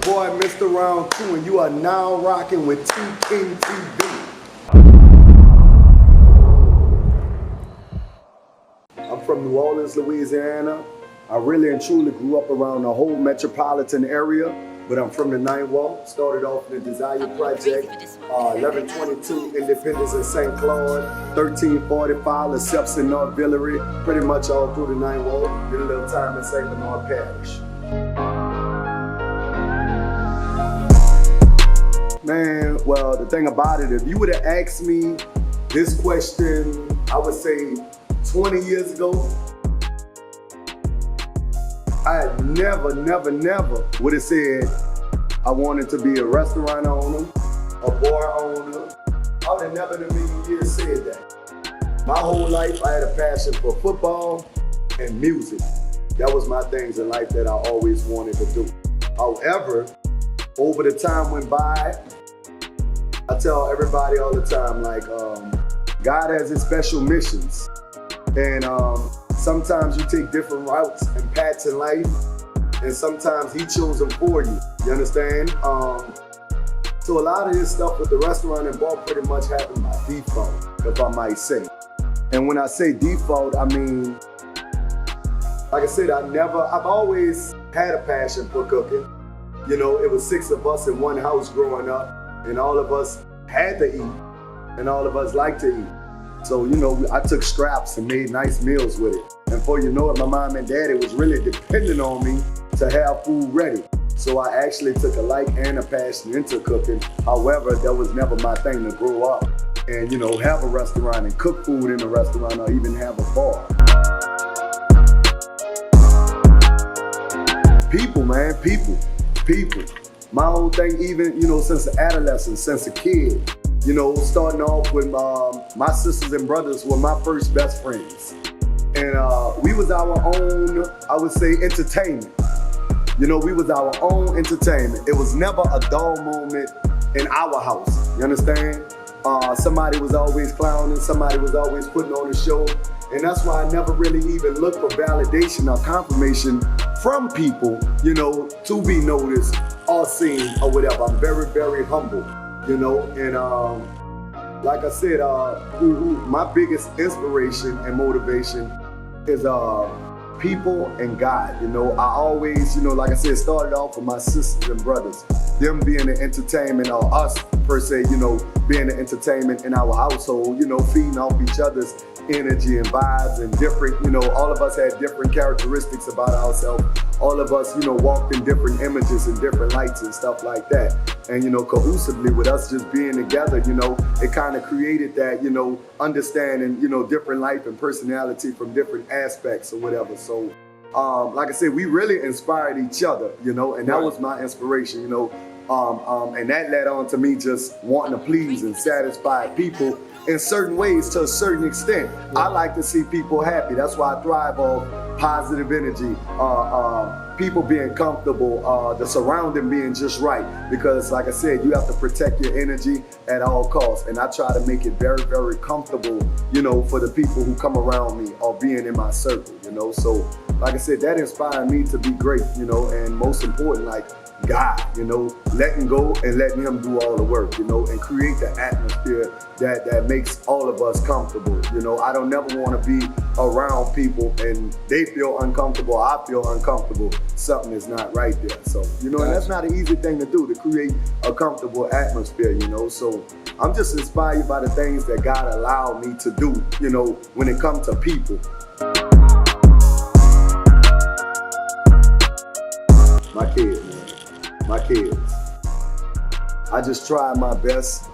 boy, Mr. Round 2, and you are now rocking with TkingTv. I'm from New Orleans, Louisiana. I really and truly grew up around the whole metropolitan area, but I'm from the 9th Ward. Started off in the Desire Project, 1122 Independence in St. Claude, 1345 Lesseps in North Villeray, pretty much all through the 9th Ward. Did a little time in St. Bernard Parish. Man, well, the thing about it, if you would have asked me this question, I would say 20 years ago, I never would have said I wanted to be a restaurant owner, a bar owner. I would have never in a million years said that. My whole life, I had a passion for football and music. That was my things in life that I always wanted to do. However, over the time went by, I tell everybody all the time, like, God has his special missions. And sometimes you take different routes and paths in life, and sometimes he chose them for you. You understand? So a lot of this stuff with the restaurant and bar pretty much happened by default, if I might say. And when I say default, I mean, like I said, I've always had a passion for cooking. You know, it was 6 of us in one house growing up, and all of us had to eat, and all of us liked to eat. So, you know, I took scraps and made nice meals with it. And before you know it, my mom and daddy was really depending on me to have food ready. So I actually took a like and a passion into cooking. However, that was never my thing to grow up and, you know, have a restaurant and cook food in a restaurant or even have a bar. People, man, people. My whole thing, even, you know, since adolescence, since a kid, you know, starting off with my sisters and brothers were my first best friends. And we was our own, I would say, entertainment. You know, we was our own entertainment. It was never a dull moment in our house, you understand? Somebody was always clowning, somebody was always putting on a show. And that's why I never really even looked for validation or confirmation from people, you know, to be noticed or seen or whatever. I'm very humble, you know, and like I said, my biggest inspiration and motivation is people and God. You know, I always, you know, like I said, started off with my sisters and brothers, them being the entertainment, or us per se, you know, being the entertainment in our household, you know, feeding off each other's energy and vibes and different, you know, all of us had different characteristics about ourselves. All of us, you know, walked in different images and different lights and stuff like that. And, you know, cohesively with us just being together, you know, it kind of created that, you know, understanding, you know, different life and personality from different aspects or whatever. So, like I said, we really inspired each other, you know, and that was my inspiration, you know. And that led on to me just wanting to please and satisfy people in certain ways to a certain extent. I like to see people happy. That's why I thrive on positive energy, people being comfortable, the surrounding being just right. Because like I said, you have to protect your energy at all costs. And I try to make it very comfortable, you know, for the people who come around me or being in my circle, you know. So like I said, that inspired me to be great, you know, and most important, like, God, you know, letting go and letting him do all the work, you know, and create the atmosphere that makes all of us comfortable. You know, I don't never want to be around people and they feel uncomfortable, I feel uncomfortable. Something is not right there. So, you know, and that's not an easy thing to do, to create a comfortable atmosphere, you know. So I'm just inspired by the things that God allowed me to do, you know, when it comes to people. My kids, man. My kids. I just try my best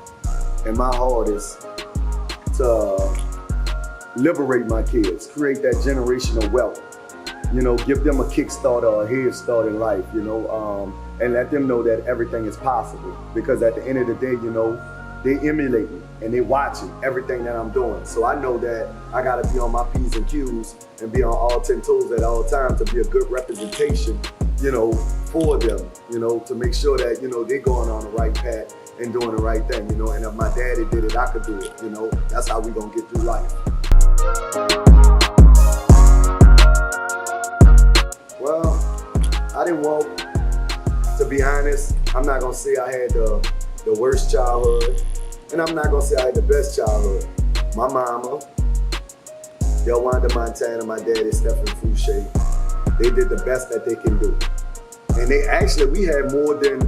and my hardest to liberate my kids, create that generational wealth, you know, give them a kickstart or a head start in life, you know, and let them know that everything is possible. Because at the end of the day, you know, they emulate me and they watching everything that I'm doing. So I know that I gotta be on my P's and Q's and be on all 10 toes at all times to be a good representation, you know, for them, you know, to make sure that, you know, they're going on the right path and doing the right thing, you know. And if my daddy did it, I could do it, you know. That's how we gonna get through life. Well, I didn't walk to to be honest, I'm not gonna say I had the worst childhood, and I'm not gonna say I had the best childhood. My mama, Yolanda Montana, my daddy, Stephen Fouché, they did the best that they can do. And we had more than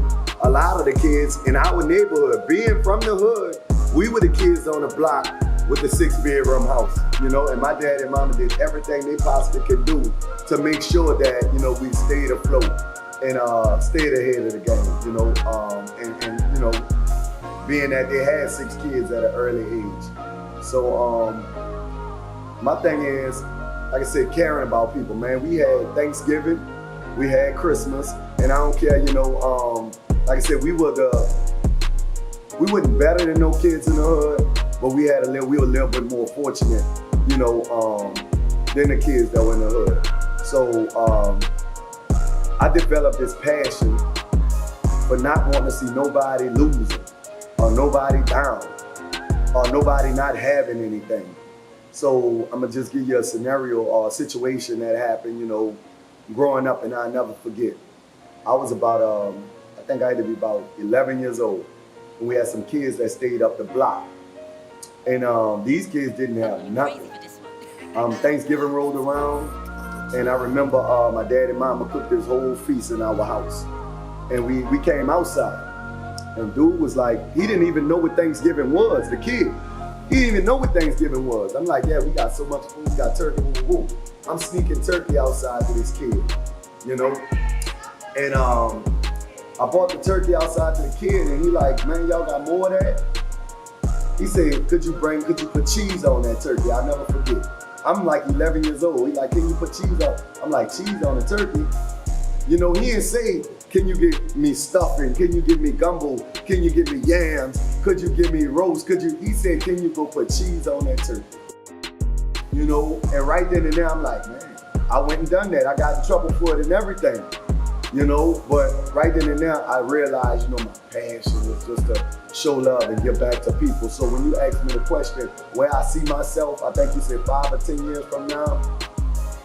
a lot of the kids in our neighborhood. Being from the hood, we were the kids on the block with the 6-bedroom house, you know, and my dad and mama did everything they possibly could do to make sure that, you know, we stayed afloat and stayed ahead of the game, you know, and you know, being that they had 6 kids at an early age. So my thing is, like I said, caring about people, man. We had Thanksgiving, we had Christmas, and I don't care, you know, like I said, we wasn't better than no kids in the hood, but we were a little bit more fortunate, you know, than the kids that were in the hood. So I developed this passion for not wanting to see nobody losing, or nobody down, or nobody not having anything. So I'm gonna just give you a scenario or a situation that happened, you know, growing up, and I'll never forget. I was about, I think I had to be about 11 years old. And we had some kids that stayed up the block. And these kids didn't have nothing. Thanksgiving rolled around, and I remember my dad and mama cooked this whole feast in our house. And we came outside, and dude was like, he didn't even know what Thanksgiving was, the kid. He didn't even know what Thanksgiving was. I'm like, yeah, we got so much food, we got turkey, woo, woo. I'm sneaking turkey outside for this kid, you know? And I bought the turkey outside to the kid, and he like, man, y'all got more of that? He said, could you put cheese on that turkey? I'll never forget. I'm like 11 years old. He like, can you put cheese on? I'm like, cheese on the turkey? You know, he didn't say, can you give me stuffing? Can you give me gumbo? Can you give me yams? Could you give me roast? He said, can you go put cheese on that turkey? You know, and right then and there, I'm like, man, I went and done that. I got in trouble for it and everything. You know, but right then and there, I realized, you know, my passion was just to show love and give back to people. So when you ask me the question, where I see myself, I think you said 5 or 10 years from now,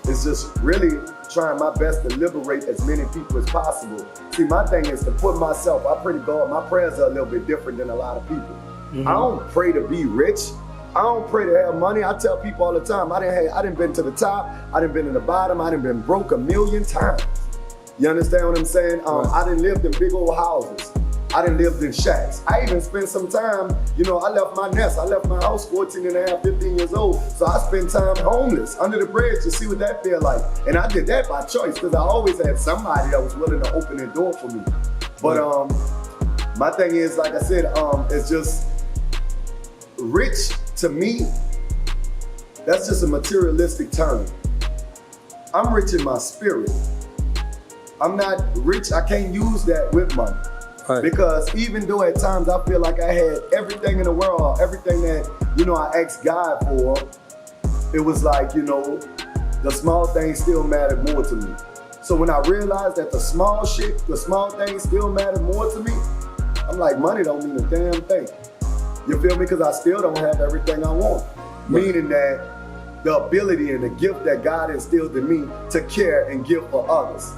it's just really trying my best to liberate as many people as possible. See, my thing is to put myself, I pray to God, my prayers are a little bit different than a lot of people. Mm-hmm. I don't pray to be rich. I don't pray to have money. I tell people all the time, I done been to the top, I done been in the bottom, I done been broke 1,000,000 times. You understand what I'm saying? I done lived in big old houses. I done lived in shacks. I even spent some time, you know, I left my nest. I left my house 14 and a half, 15 years old. So I spent time homeless under the bridge to see what that felt like. And I did that by choice because I always had somebody that was willing to open the door for me. But my thing is, like I said, it's just rich to me, that's just a materialistic term. I'm rich in my spirit. I'm not rich, I can't use that with money. Right. Because even though at times I feel like I had everything in the world, everything that, you know, I asked God for, it was like, you know, the small things still mattered more to me. So when I realized that the small things still matter more to me, I'm like, money don't mean a damn thing. You feel me? Because I still don't have everything I want. Right. Meaning that the ability and the gift that God instilled in me to care and give for others.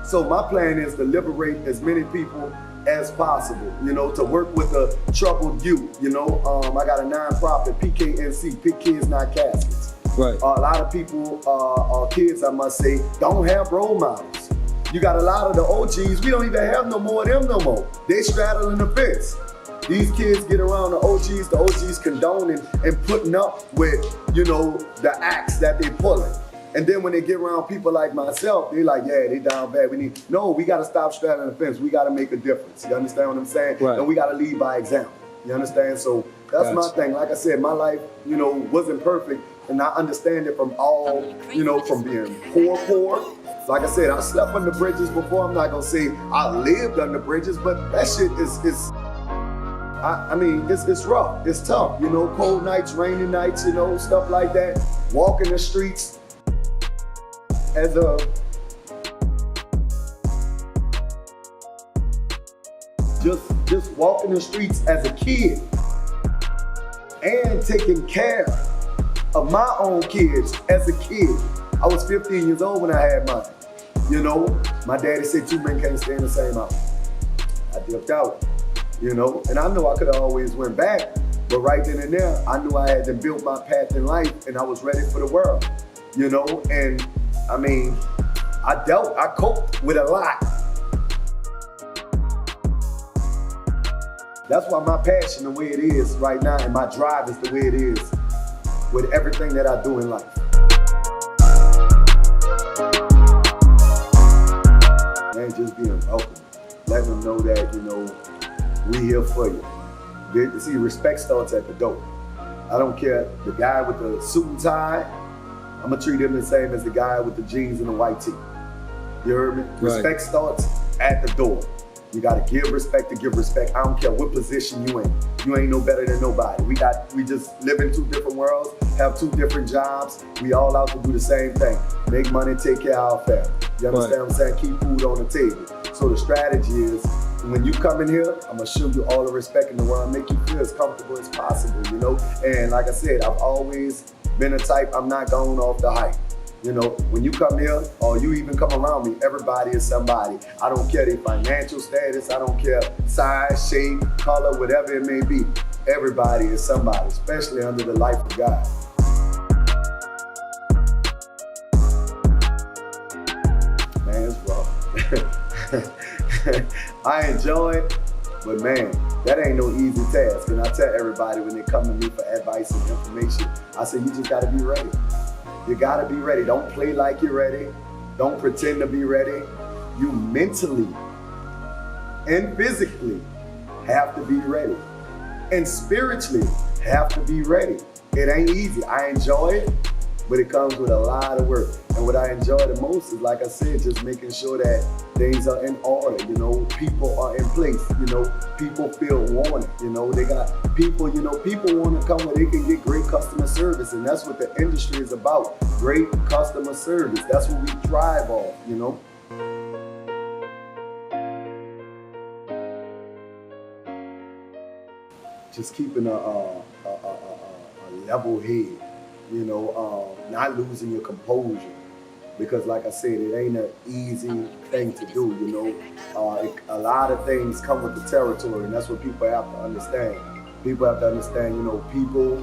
So my plan is to liberate as many people as possible, you know, to work with the troubled youth, you know. I got a nonprofit, PKNC, Pick Kids Not Caskets. Right. A lot of people, kids I must say, don't have role models. You got a lot of the OGs, we don't even have no more of them no more. They straddling the fence. These kids get around the OGs condoning and putting up with, you know, the acts that they pulling. And then when they get around people like myself, they like, yeah, they down bad. We gotta stop straddling the fence. We gotta make a difference. You understand what I'm saying? Right. And we gotta lead by example. You understand? So that's my thing. Like I said, my life, you know, wasn't perfect. And I understand it from all, you know, from being poor. Like I said, I slept under bridges before. I'm not gonna say I lived under bridges, but that shit is I mean, it's rough, it's tough, you know, cold nights, rainy nights, you know, stuff like that. Walking the streets as a just walking the streets as a kid and taking care of my own kids as a kid. I was 15 years old when I had mine. You know, my daddy said 2 men can't stay in the same house. I dipped out, you know, and I know I could have always went back, but right then and there, I knew I had to build my path in life and I was ready for the world, you know, and I mean, I coped with a lot. That's why my passion the way it is right now and my drive is the way it is with everything that I do in life. Man, just being welcome. Let them know that, you know, we here for you. See, respect starts at the door. I don't care, the guy with the suit and tie, I'm gonna treat him the same as the guy with the jeans and the white tee. You heard me? Right. Respect starts at the door. You gotta give respect to give respect. I don't care what position you in. You ain't no better than nobody. We just live in two different worlds, have two different jobs. We all out to do the same thing. Make money, take care of our family. You understand what I'm saying? Keep food on the table. So the strategy is, when you come in here, I'm gonna show you all the respect in the world, make you feel as comfortable as possible, you know? And like I said, I've always been a type, I'm not going off the hype. You know, when you come here or you even come around me, everybody is somebody. I don't care their financial status, I don't care size, shape, color, whatever it may be. Everybody is somebody, especially under the life of God. Man, it's rough. I enjoy it, but man, that ain't no easy task. And I tell everybody when they come to me for advice and information, I say, you just gotta be ready. You gotta be ready. Don't play like you're ready. Don't pretend to be ready. You mentally and physically have to be ready. And spiritually have to be ready. It ain't easy. I enjoy it, but it comes with a lot of work. And what I enjoy the most is, like I said, just making sure that things are in order, you know, people are in place, you know, people feel wanted, you know, they got people, you know, people want to come where they can get great customer service, and that's what the industry is about, great customer service. That's what we thrive off, you know. Just keeping a level head, you know, not losing your composure. Because like I said, it ain't an easy thing to do, you know. A lot of things come with the territory, and that's what people have to understand. People have to understand, you know, people,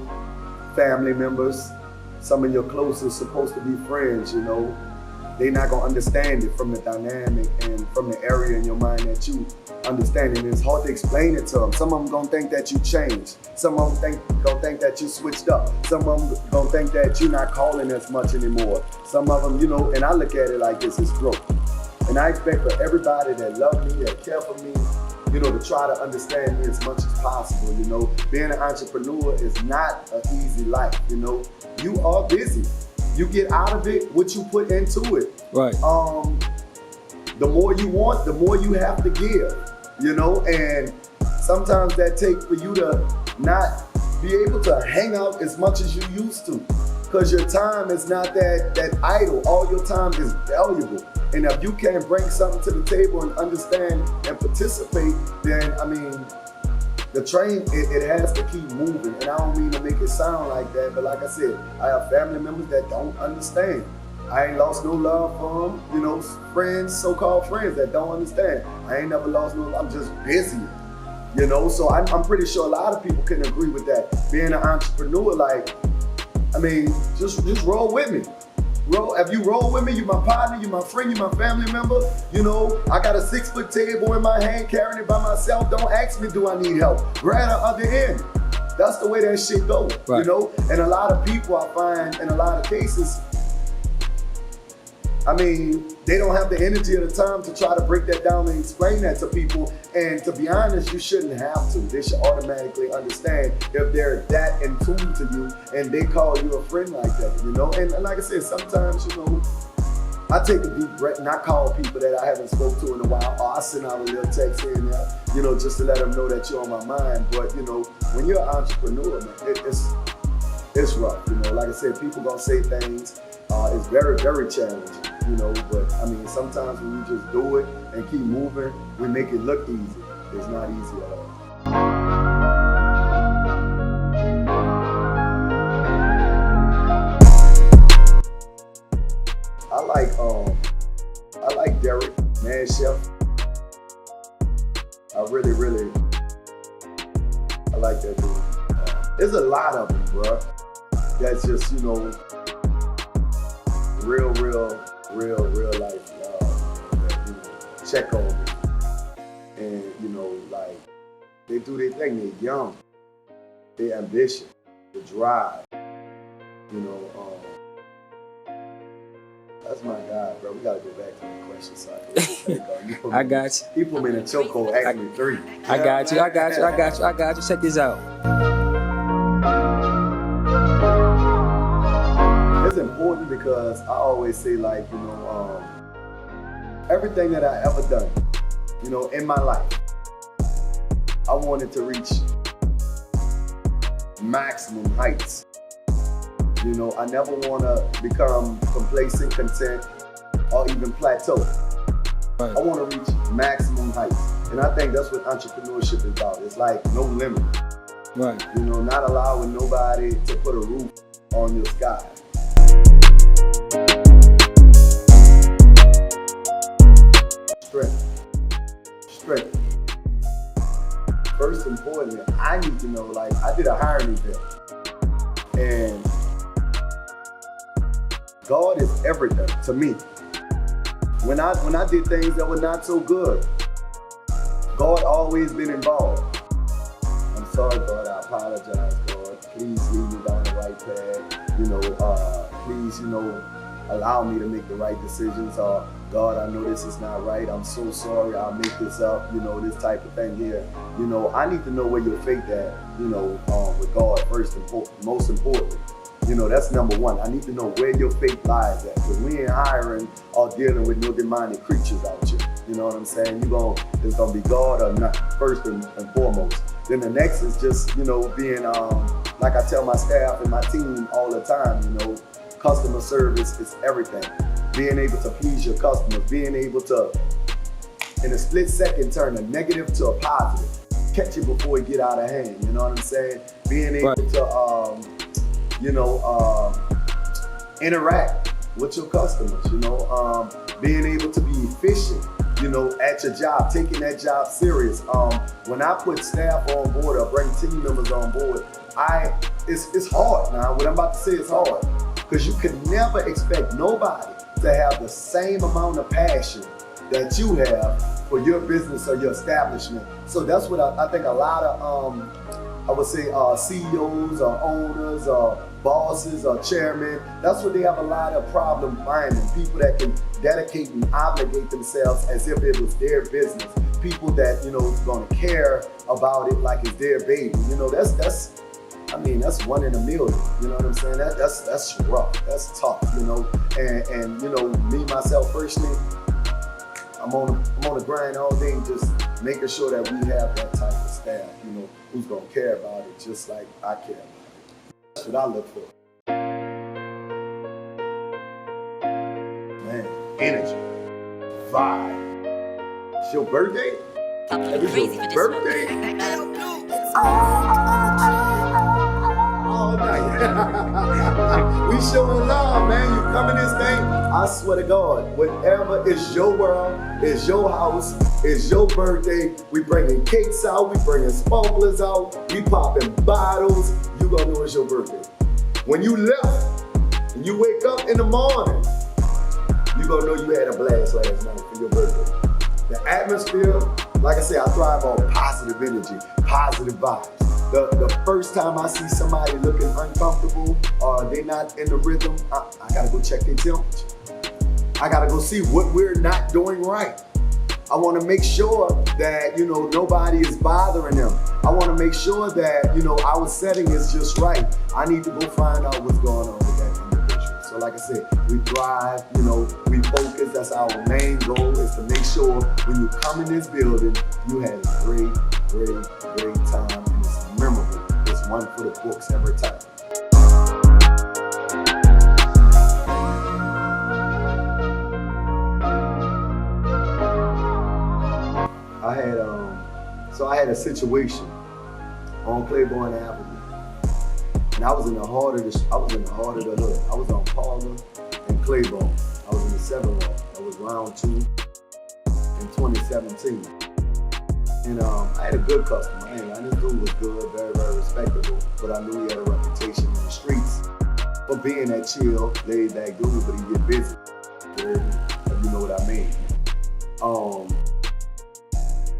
family members, some of your closest supposed to be friends, you know. They're not gonna understand it from the dynamic and from the area in your mind that you understand it. And it's hard to explain it to them. Some of them gonna think that you changed. Some of them gonna think that you switched up. Some of them gonna think that you're not calling as much anymore. Some of them, you know, and I look at it like this, it's growth. And I expect for everybody that love me, that care for me, you know, to try to understand me as much as possible, you know. Being an entrepreneur is not an easy life, you know. You are busy. You get out of it what you put into it. Right. The more you want, the more you have to give, you know, and sometimes that takes for you to not be able to hang out as much as you used to, because your time is not that idle. All your time is valuable. And if you can't bring something to the table and understand and participate, then, I mean, the train, it has to keep moving. And I don't mean to make it sound like that, but like I said, I have family members that don't understand. I ain't lost no love for them, you know, friends, so-called friends that don't understand. I ain't never lost no love, I'm just busy, you know? So I'm pretty sure a lot of people can agree with that. Being an entrepreneur, like, I mean, just roll with me. If you roll with me, you my partner, you my friend, you my family member. You know, I got a 6-foot table in my hand, carrying it by myself. Don't ask me, do I need help? Grab the other end. That's the way that shit goes, right. You know? And a lot of people, I find, in a lot of cases, I mean, they don't have the energy or the time to try to break that down and explain that to people. And to be honest, you shouldn't have to. They should automatically understand if they're that in tune to you and they call you a friend like that, you know? And like I said, sometimes, you know, I take a deep breath and I call people that I haven't spoke to in a while, or I send out a little text here and there, you know, just to let them know that you're on my mind. But, you know, when you're an entrepreneur, man, it's rough, you know? Like I said, people gonna say things. It's very, very challenging, you know, but I mean, sometimes when you just do it and keep moving, we make it look easy. It's not easy at all. I like Derek, Man Chef. I really, I like that dude. There's a lot of them, bro. That's just, you know, real life that, you know, check on me. And, you know, like, they do their thing. They're young. Their ambition, the drive, you know. That's my guy, bro. We gotta go back to the question side. I got you. He put me in a chokehold, asking me 3. I got you. Check this out. It's important because I always say, like, you know, everything that I ever done, you know, in my life, I wanted to reach maximum heights. You know, I never want to become complacent, content, or even plateau. Right. I want to reach maximum heights. And I think that's what entrepreneurship is about. It's like no limit. Right. You know, not allowing nobody to put a roof on your sky. Strength. First importantly, I need to know, like, I did a hiring event. And God is everything to me. When I did things that were not so good, God always been involved. I'm sorry, God, I apologize, God. Please lead me down the right path. You know, please, you know, allow me to make the right decisions. God, I know this is not right. I'm so sorry. I'll make this up. You know, this type of thing here. You know, I need to know where your faith at. You know, with God first and most importantly. You know, that's number one. I need to know where your faith lies at. Because we ain't hiring or dealing with no demonic creatures out here. You know what I'm saying? It's gonna be God or not, first and foremost. Then the next is just, you know, being, like I tell my staff and my team all the time, you know, customer service is everything. Being able to please your customers, being able to, in a split second, turn a negative to a positive. Catch it before it get out of hand, you know what I'm saying? Being able to, you know, interact with your customers, you know, being able to be efficient, you know, at your job, taking that job serious. When I put staff on board or bring team members on board, it's hard now. What I'm about to say is hard because you can never expect nobody to have the same amount of passion that you have for your business or your establishment. So that's what I think a lot of, I would say CEOs or owners or bosses or chairmen, that's what they have a lot of problem finding. People that can dedicate and obligate themselves as if it was their business. People that, you know, is gonna care about it like it's their baby. You know, that's I mean, that's 1 in a million. You know what I'm saying? That's rough, that's tough, you know. And you know, me, myself personally, I'm on the grind all day, just making sure that we have that type of staff, you know, who's gonna care about it just like I care about it. That's what I look for. Man, energy, vibe. It's your birthday? It's your birthday? All night. We showing love, man. You come in this thing, I swear to God, whatever is your world, is your house, is your birthday, we bringing cakes out, we bringing sparklers out, we popping bottles, you gonna know it's your birthday. When you left, and you wake up in the morning, you gonna know you had a blast last night for your birthday. The atmosphere, like I say, I thrive on positive energy, positive vibes. The first time I see somebody looking uncomfortable or they not in the rhythm, I gotta go check their temperature. I gotta go see what we're not doing right. I wanna make sure that, you know, nobody is bothering them. I wanna make sure that, you know, our setting is just right. I need to go find out what's going on with that individual. So like I said, we thrive, you know, we focus. That's our main goal, is to make sure when you come in this building, you had a great time. Memorable. It's one for the books every time. I had a situation on Claiborne Avenue, and I was in the heart of the hood. I was on Palmer and Claiborne. I was in the 7th ward. That was round 2 in 2017. And I had a good customer. And this dude was good, very, very respectable, but I knew he had a reputation in the streets for being that chill, laid back dude, but he get busy. If you know what I mean.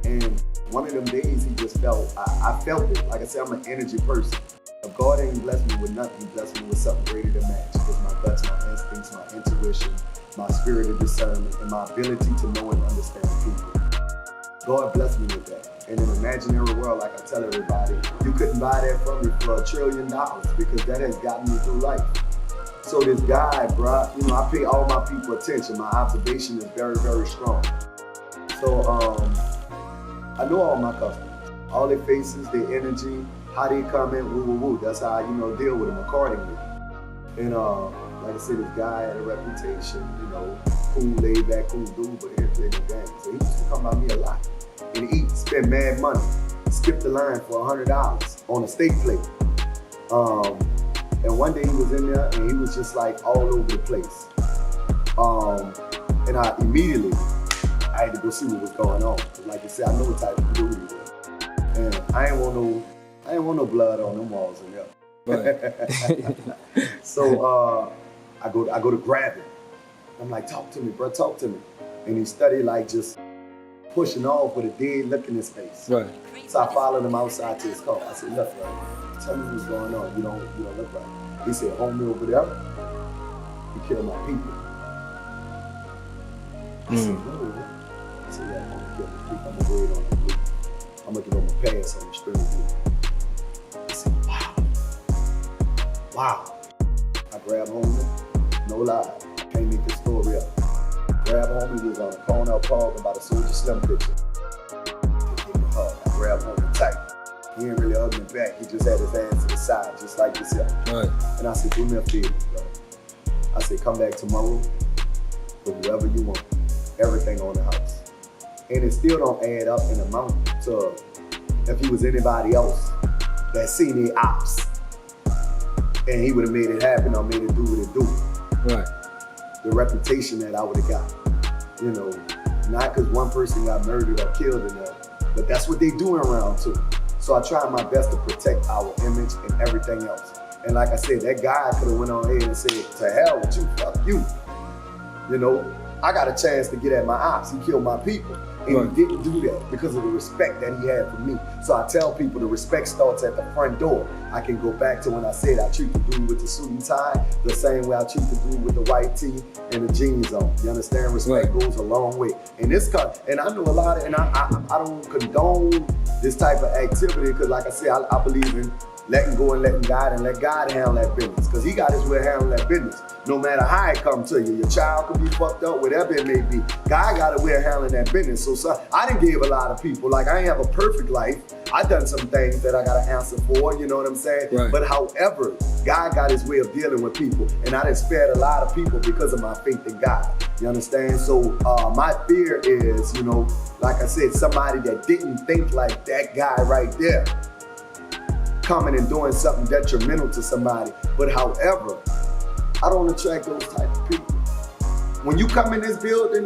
And one of them days he just felt, I felt it. Like I said, I'm an energy person. If God ain't blessed me with nothing, he blessed me with something greater than match. Because my guts, my instincts, my intuition, my spirit of discernment, and my ability to know and understand people. God blessed me with that. In an imaginary world, like I tell everybody, you couldn't buy that from me for $1 trillion because that has gotten me through life. So this guy, bro, you know, I pay all my people attention. My observation is very, very strong. So I know all my customers, all their faces, their energy, how they come in, woo, woo, woo. That's how I, deal with them accordingly. And like I said, this guy had a reputation, cool, laid back, cool dude, but he didn't play no games. So he used to come by me a lot and eat, spend mad money, skip the line for $100 on a steak plate. And one day he was in there and he was just like all over the place. And I immediately, I had to go see what was going on. Like I said, I know what type of dude he was. And I ain't want no blood on them walls in there. Right. So I go to grab him. I'm like, talk to me, bro, talk to me. And he started like just pushing off with a dead look in his face. Right. So I followed him outside to his car. I said, look, bro, tell me what's going on. You don't look right. He said, homie over there, he killed my people. I said, no. I said, yeah, I'm gonna kill my people. I'm gonna go ahead on the blue. I'm gonna give him a pass on the street. I said, wow. I grabbed homie, no lie. Can't make this story up. Grab homie, he was on the corner of Park about a Soldier Slim picture. He gave me a hug. I grabbed homie tight. He ain't really hugging me back. He just had his hands to the side, just like this here. Right. And I said, do me a favor, bro. I said, come back tomorrow with whoever you want. Everything on the house. And it still don't add up in amount to if he was anybody else that seen the ops. And he would have made it happen or made it do what it do. Right. The reputation that I would have got. Not because one person got murdered or killed in there, but that's what they doing around too. So I tried my best to protect our image and everything else. And like I said, that guy could have went on ahead and said, to hell with you, fuck you. I got a chance to get at my ops. He killed my people. And right. He didn't do that because of the respect that he had for me. So I tell people the respect starts at the front door. I can go back to when I said I treat the dude with the suit and tie the same way I treat the dude with the white tee and the jeans on. You understand? Respect right. goes a long way. And I know a lot of, and I don't condone this type of activity because like I said, I believe in letting go and letting God and let God handle that business. Because he got his way of handling that business. No matter how it come to you. Your child could be fucked up, whatever it may be. God got a way of handling that business. So I done gave a lot of people, like I ain't have a perfect life. I done some things that I got to answer for, you know what I'm saying? Right. But however, God got his way of dealing with people. And I done spared a lot of people because of my faith in God. You understand? So my fear is, like I said, somebody that didn't think like that guy right there coming and doing something detrimental to somebody. But however, I don't attract those type of people. When you come in this building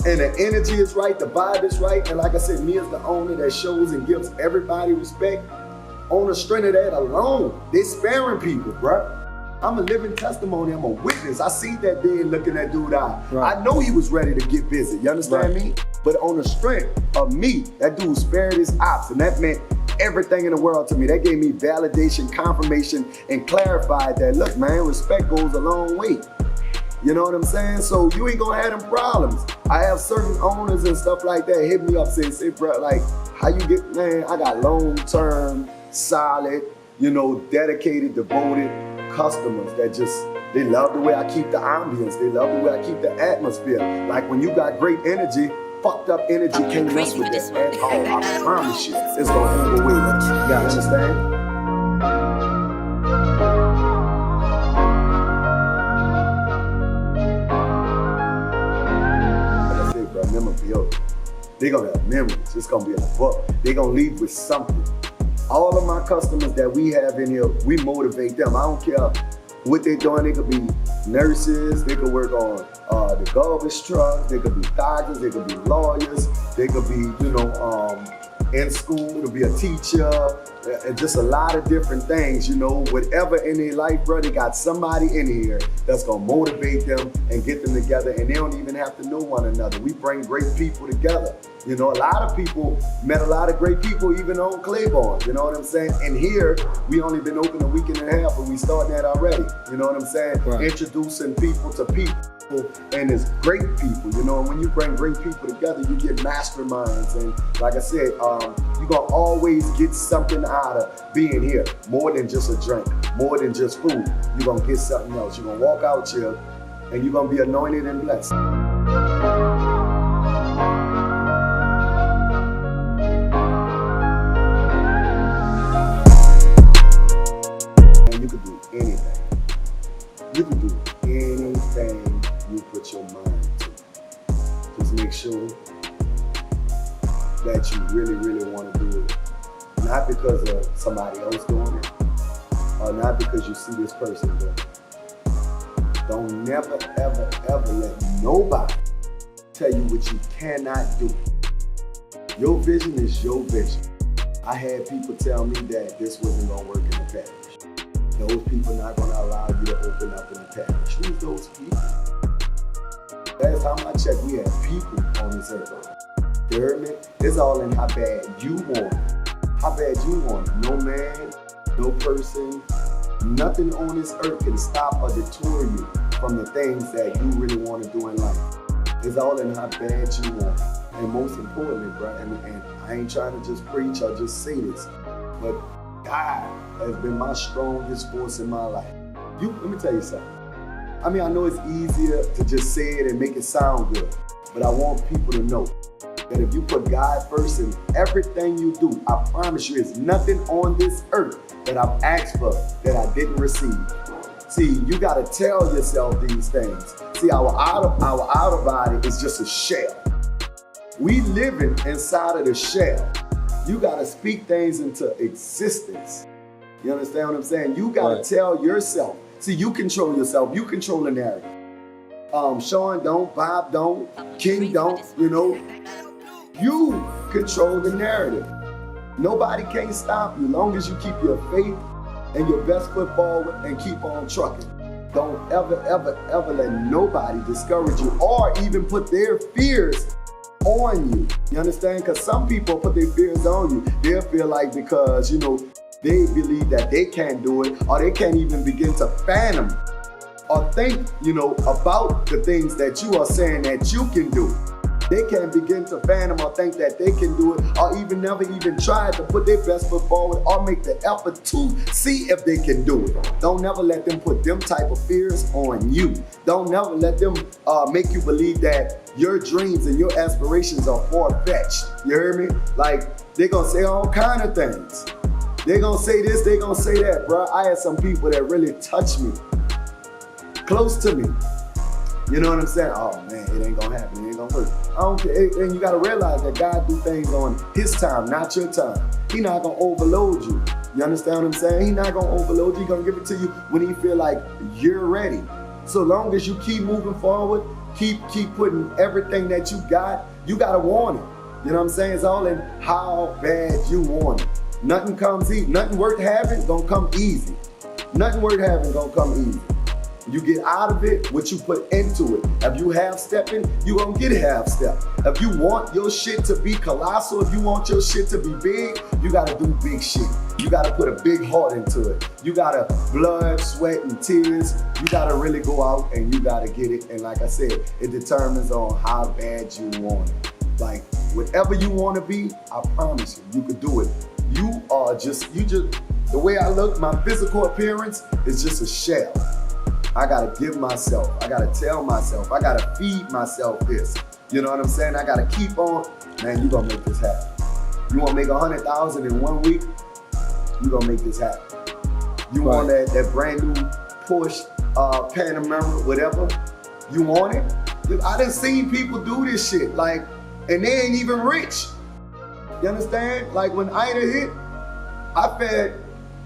and the energy is right, the vibe is right, and like I said, me as the owner that shows and gives everybody respect, on the strength of that alone, they sparing people, bro. I'm a living testimony, I'm a witness. I seen that day looking that dude out. Right. I know he was ready to get busy, you understand me? But on the strength of me, that dude spared his ops, and that meant everything in the world to me. That gave me validation, confirmation, and clarified that, look, man, respect goes a long way. You know what I'm saying? So you ain't gonna have them problems. I have certain owners and stuff like that hit me up saying, say, bro, like, how you get, man, I got long-term, solid, dedicated, devoted customers that just, they love the way I keep the ambience. They love the way I keep the atmosphere. Like when you got great energy, fucked up energy can't mess with that at all. I promise you, it's gonna move away. You understand? Like I said, bro, memorabilia. They're gonna have memories. It's gonna be in a book. They're gonna leave with something. All of my customers that we have in here, we motivate them. I don't care what they're doing. They could be nurses, they could work on the garbage truck, they could be doctors, they could be lawyers, they could be, in school to be a teacher, and just a lot of different things, whatever in their life, bro, they got somebody in here that's gonna motivate them and get them together, and they don't even have to know one another. We bring great people together. A lot of people met a lot of great people even on Claiborne, you know what I'm saying? And here, we only been open a week and a half, and we starting that already, you know what I'm saying? Right. Introducing people to people. And it's great people, and when you bring great people together, you get masterminds. And like I said, you're gonna always get something out of being here, more than just a drink, more than just food. You're gonna get something else. You're gonna walk out here and you're gonna be anointed and blessed. And you can do anything. You can do anything you put your mind to. Just make sure that you really, really want to do it. Not because of somebody else doing it, or not because you see this person doing it. Don't never, ever, ever let nobody tell you what you cannot do. Your vision is your vision. I had people tell me that this wasn't going to work in the parish. Those people not going to allow you to open up in the parish. Who's those people? Last time I checked, we had people on this earth. You heard me? It's all in how bad you want it. How bad you want it. No man, no person, nothing on this earth can stop or deter you from the things that you really want to do in life. It's all in how bad you want it. And most importantly, bro, and I ain't trying to just preach or just say this, but God has been my strongest force in my life. Let me tell you something. I know it's easier to just say it and make it sound good, but I want people to know that if you put God first in everything you do, I promise you, it's nothing on this earth that I've asked for that I didn't receive. See, you gotta tell yourself these things. See, our outer body is just a shell. We living inside of the shell. You gotta speak things into existence. You understand what I'm saying? You gotta tell yourself. See, you control yourself. You control the narrative. Sean don't, Bob don't, King don't, You control the narrative. Nobody can stop you long as you keep your faith and your best foot forward and keep on trucking. Don't ever, ever, ever let nobody discourage you or even put their fears on you. You understand? Because some people put their fears on you. They'll feel like because, they believe that they can't do it, or they can't even begin to fathom or think, about the things that you are saying that you can do. They can't begin to fathom or think that they can do it, or even never even try to put their best foot forward or make the effort to see if they can do it. Don't never let them put them type of fears on you. Don't never let them make you believe that your dreams and your aspirations are far-fetched. You hear me? Like, they're gonna say all kind of things. They're gonna say this, they're gonna say that, bro. I had some people that really touched me, close to me. You know what I'm saying? Oh man, it ain't gonna happen, it ain't gonna work. I don't care. And you gotta realize that God do things on his time, not your time. He not gonna overload you. You understand what I'm saying? He not gonna overload you. He gonna give it to you when he feel like you're ready. So long as you keep moving forward, keep putting everything that you gotta want it. You know what I'm saying? It's all in how bad you want it. Nothing comes easy. Nothing worth having gonna come easy. Nothing worth having gonna come easy. You get out of it what you put into it. If you half-stepping, you gonna get half-step. If you want your shit to be colossal, if you want your shit to be big, you gotta do big shit. You gotta put a big heart into it. You gotta blood, sweat, and tears. You gotta really go out and you gotta get it. And like I said, it determines on how bad you want it. Like, whatever you wanna be, I promise you, you could do it. The way I look, my physical appearance is just a shell. I gotta give myself, I gotta tell myself, I gotta feed myself this. You know what I'm saying? I gotta keep on, man, you gonna make this happen. You wanna make 100,000 in 1 week? You gonna make this happen. You want that brand new Porsche, Panamera, whatever, you want it? I done seen people do this shit, and they ain't even rich. You understand? Like when Ida hit, I fed,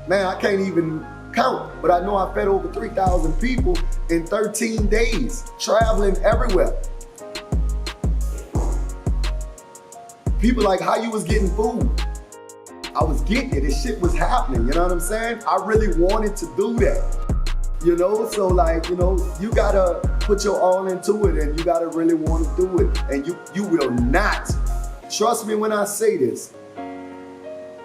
man, I can't even count, but I know I fed over 3,000 people in 13 days, traveling everywhere. People like, how you was getting food? I was getting it, this shit was happening, you know what I'm saying? I really wanted to do that, you know? So like, you know, you gotta put your all into it and you gotta really want to do it. And you will not, trust me when I say this,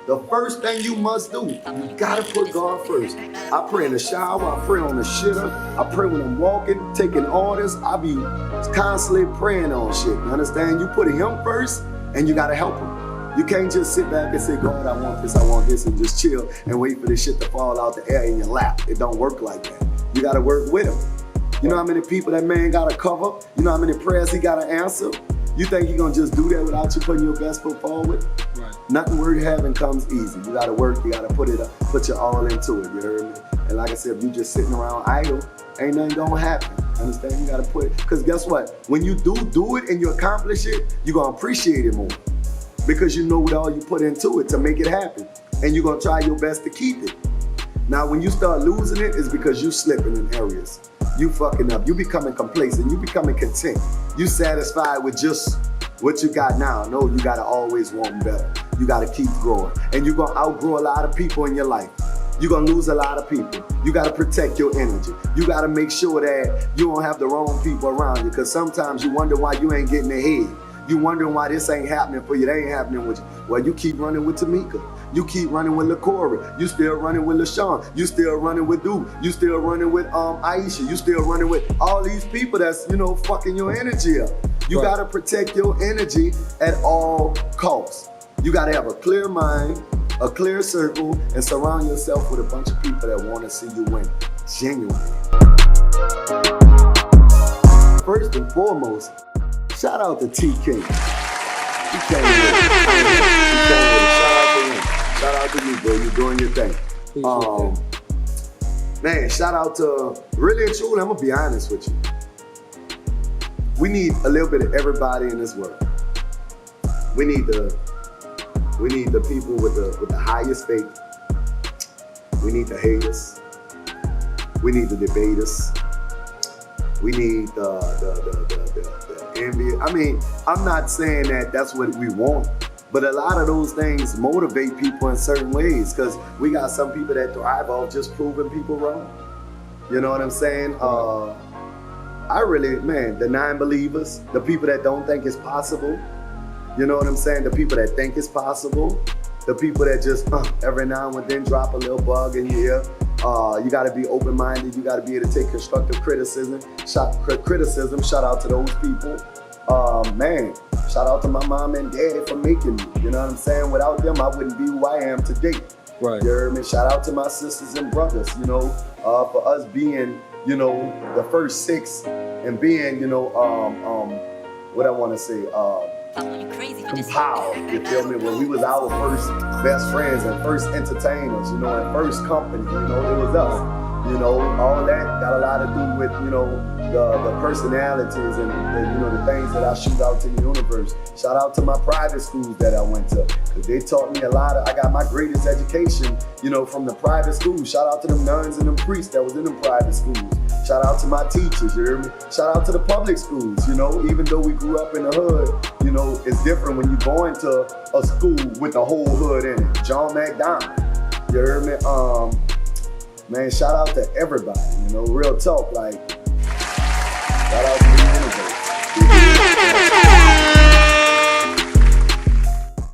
the first thing you must do, you gotta put God first. I pray in the shower, I pray on the shitter, I pray when I'm walking, taking orders, I be constantly praying on shit, you understand? You put him first and you gotta help him. You can't just sit back and say, God, I want this, and just chill and wait for this shit to fall out the air in your lap. It don't work like that. You gotta work with him. You know how many people that man gotta cover? You know how many prayers he gotta answer? You think he gonna just do that without you putting your best foot forward? Right. Nothing worth having comes easy. You gotta work, you gotta put your all into it, you heard me? And like I said, if you just sitting around idle, ain't nothing gonna happen. Understand? You gotta put it, cause guess what? When you do it and you accomplish it, you gonna appreciate it more. Because you know what all you put into it to make it happen. And you're gonna try your best to keep it. Now, when you start losing it, it's because you slipping in areas. You fucking up, you becoming complacent, you becoming content. You satisfied with just what you got now. No, you gotta always want better. You gotta keep growing. And you're gonna outgrow a lot of people in your life. You're gonna lose a lot of people. You gotta protect your energy. You gotta make sure that you don't have the wrong people around you, because sometimes you wonder why you ain't getting ahead. You wondering why this ain't happening for you, that ain't happening with you. Well, you keep running with Tamika. You keep running with LaCora. You still running with LaShawn. You still running with Duke. You still running with Aisha. You still running with all these people that's, you know, fucking your energy up. You gotta protect your energy at all costs. You gotta have a clear mind, a clear circle, and surround yourself with a bunch of people that wanna see you win, genuinely. First and foremost, shout out to T-King. He came with it. Shout out to you, bro. You're doing your thing. Man, shout out to, really and truly, I'm gonna be honest with you. We need a little bit of everybody in this world. We need the people with the highest faith. We need the haters. We need the debaters. We need the envy. I mean, I'm not saying that that's what we want, but a lot of those things motivate people in certain ways, because we got some people that thrive off just proving people wrong. You know what I'm saying? I really, man, the non-believers, the people that don't think it's possible, you know what I'm saying? The people that think it's possible, the people that just every now and then drop a little bug in your ear. You gotta be open-minded, you gotta be able to take constructive criticism. Shout out to those people. Man, shout out to my mom and daddy for making me, you know what I'm saying? Without them, I wouldn't be who I am today. Right. You heard me? Shout out to my sisters and brothers, you know, for us being, you know, the first six and being, you know, what I wanna say, compiled, you feel me? When we was our first best friends and first entertainers, you know, and first company, you know, it was us. You know, all that got a lot to do with, you know, the personalities and you know, the things that I shoot out to the universe. Shout out to my private schools that I went to, because they taught me a lot. I got my greatest education, you know, from the private schools. Shout out to them nuns and them priests that was in them private schools. Shout out to my teachers, you hear me? Shout out to the public schools, you know, even though we grew up in the hood, you know, it's different when you go into a school with the whole hood in it. John McDonald, you hear me? Man, shout out to everybody, you know, real talk. Like,